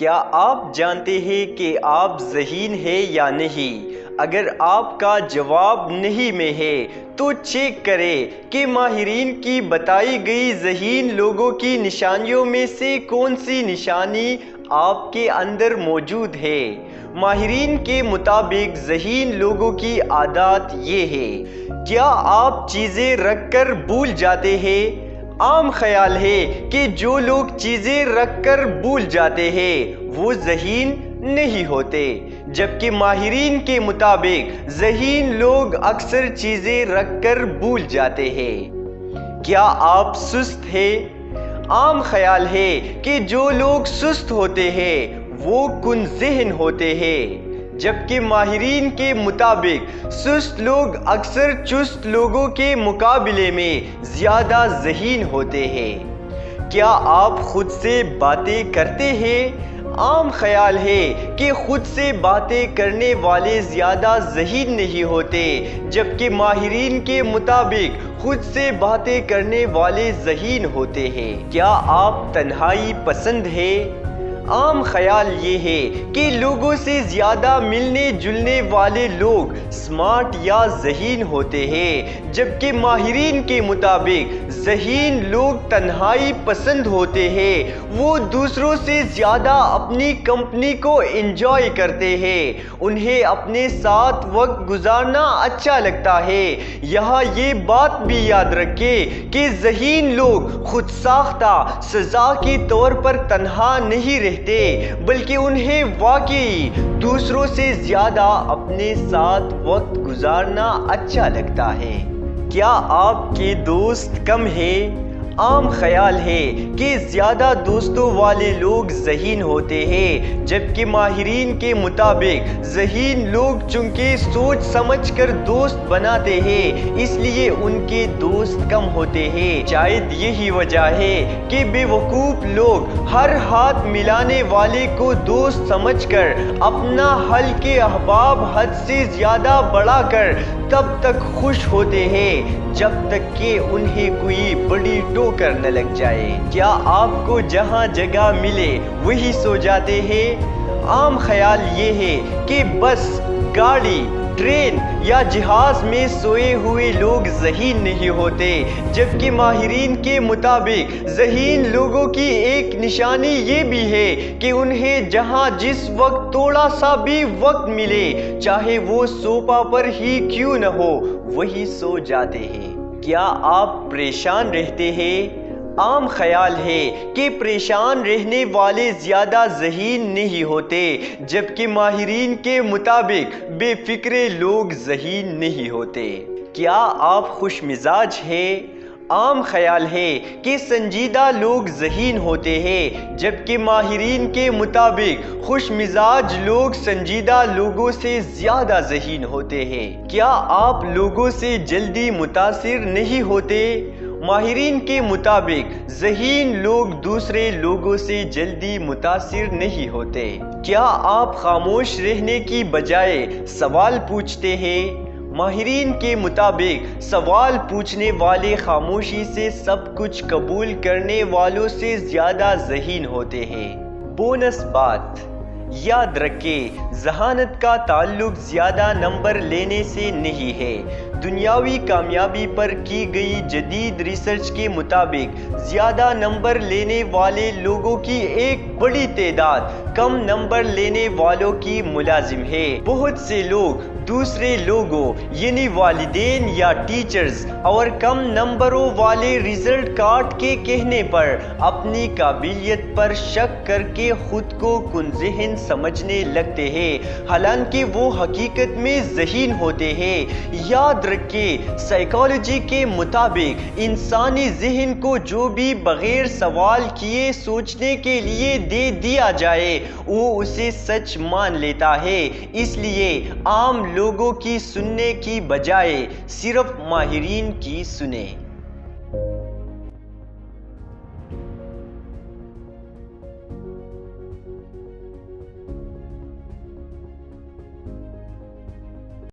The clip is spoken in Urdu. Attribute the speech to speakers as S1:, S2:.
S1: کیا آپ جانتے ہیں کہ آپ ذہین ہیں یا نہیں؟ اگر آپ کا جواب نہیں میں ہے تو چیک کریں کہ ماہرین کی بتائی گئی ذہین لوگوں کی نشانیوں میں سے کون سی نشانی آپ کے اندر موجود ہے۔ ماہرین کے مطابق ذہین لوگوں کی عادات یہ ہے۔ کیا آپ چیزیں رکھ کر بھول جاتے ہیں؟ عام خیال ہے کہ جو لوگ چیزیں رکھ کر بھول جاتے ہیں وہ ذہین نہیں ہوتے، جبکہ ماہرین کے مطابق ذہین لوگ اکثر چیزیں رکھ کر بھول جاتے ہیں۔ کیا آپ سست ہیں؟ عام خیال ہے کہ جو لوگ سست ہوتے ہیں وہ کن ذہن ہوتے ہیں، جبکہ ماہرین کے مطابق سست لوگ اکثر چست لوگوں کے مقابلے میں زیادہ ذہین ہوتے ہیں۔ کیا آپ خود سے باتیں کرتے ہیں؟ عام خیال ہے کہ خود سے باتیں کرنے والے زیادہ ذہین نہیں ہوتے، جبکہ ماہرین کے مطابق خود سے باتیں کرنے والے ذہین ہوتے ہیں۔ کیا آپ تنہائی پسند ہیں؟ عام خیال یہ ہے کہ لوگوں سے زیادہ ملنے جلنے والے لوگ سمارٹ یا ذہین ہوتے ہیں، جبکہ ماہرین کے مطابق ذہین لوگ تنہائی پسند ہوتے ہیں۔ وہ دوسروں سے زیادہ اپنی کمپنی کو انجوائے کرتے ہیں، انہیں اپنے ساتھ وقت گزارنا اچھا لگتا ہے۔ یہاں یہ بات بھی یاد رکھیں کہ ذہین لوگ خود ساختہ سزا کے طور پر تنہا نہیں رہتے، بلکہ انہیں واقعی دوسروں سے زیادہ اپنے ساتھ وقت گزارنا اچھا لگتا ہے۔ کیا آپ کے دوست کم ہیں؟ عام خیال ہے کہ زیادہ دوستوں والے لوگ ذہین ہوتے ہیں، جبکہ ماہرین کے مطابق ذہین لوگ چونکہ سوچ سمجھ کر دوست بناتے ہیں اس لیے ان کے دوست کم ہوتے ہیں۔ شاید یہی وجہ ہے کہ بے وقوف لوگ ہر ہاتھ ملانے والے کو دوست سمجھ کر اپنا حل کے احباب حد سے زیادہ بڑھا کر تب تک خوش ہوتے ہیں جب تک کہ انہیں کوئی بڑی ٹوکر نہ لگ جائے۔ کیا آپ کو جہاں جگہ ملے وہی سو جاتے ہیں؟ عام خیال یہ ہے کہ بس، گاڑی، ٹرین یا جہاز میں سوئے ہوئے لوگ ذہین نہیں ہوتے، جبکہ ماہرین کے مطابق ذہین لوگوں کی ایک نشانی یہ بھی ہے کہ انہیں جہاں جس وقت تھوڑا سا بھی وقت ملے، چاہے وہ صوفہ پر ہی کیوں نہ ہو، وہی سو جاتے ہیں۔ کیا آپ پریشان رہتے ہیں؟ عام خیال ہے کہ پریشان رہنے والے زیادہ ذہین نہیں ہوتے، جبکہ ماہرین کے مطابق بے فکر لوگ ذہین نہیں ہوتے۔ کیا آپ خوش مزاج ہیں؟ عام خیال ہے کہ سنجیدہ لوگ ذہین ہوتے ہیں، جبکہ ماہرین کے مطابق خوش مزاج لوگ سنجیدہ لوگوں سے زیادہ ذہین ہوتے ہیں۔ کیا آپ لوگوں سے جلدی متاثر نہیں ہوتے؟ ماہرین کے مطابق ذہین لوگ دوسرے لوگوں سے جلدی متاثر نہیں ہوتے۔ کیا آپ خاموش رہنے کی بجائے سوال پوچھتے ہیں؟ ماہرین کے مطابق سوال پوچھنے والے خاموشی سے سب کچھ قبول کرنے والوں سے زیادہ ذہین ہوتے ہیں۔ بونس بات یاد رکھیں، ذہانت کا تعلق زیادہ نمبر لینے سے نہیں ہے۔ دنیاوی کامیابی پر کی گئی جدید ریسرچ کے مطابق زیادہ نمبر لینے والے لوگوں کی ایک بڑی تعداد کم نمبر لینے والوں کی ملازم ہے۔ بہت سے لوگ دوسرے لوگوں یعنی والدین یا ٹیچرز اور کم نمبروں والے رزلٹ کارڈ کے کہنے پر اپنی قابلیت پر شک کر کے خود کو کن ذہن سمجھنے لگتے ہیں، حالانکہ وہ حقیقت میں ذہین ہوتے ہیں۔ یاد رکھیں، سائیکالوجی کے مطابق انسانی ذہن کو جو بھی بغیر سوال کیے سوچنے کے لیے دے دیا جائے وہ اسے سچ مان لیتا ہے۔ اس لیے عام لوگوں کی سننے کی بجائے صرف ماہرین کی سنیں۔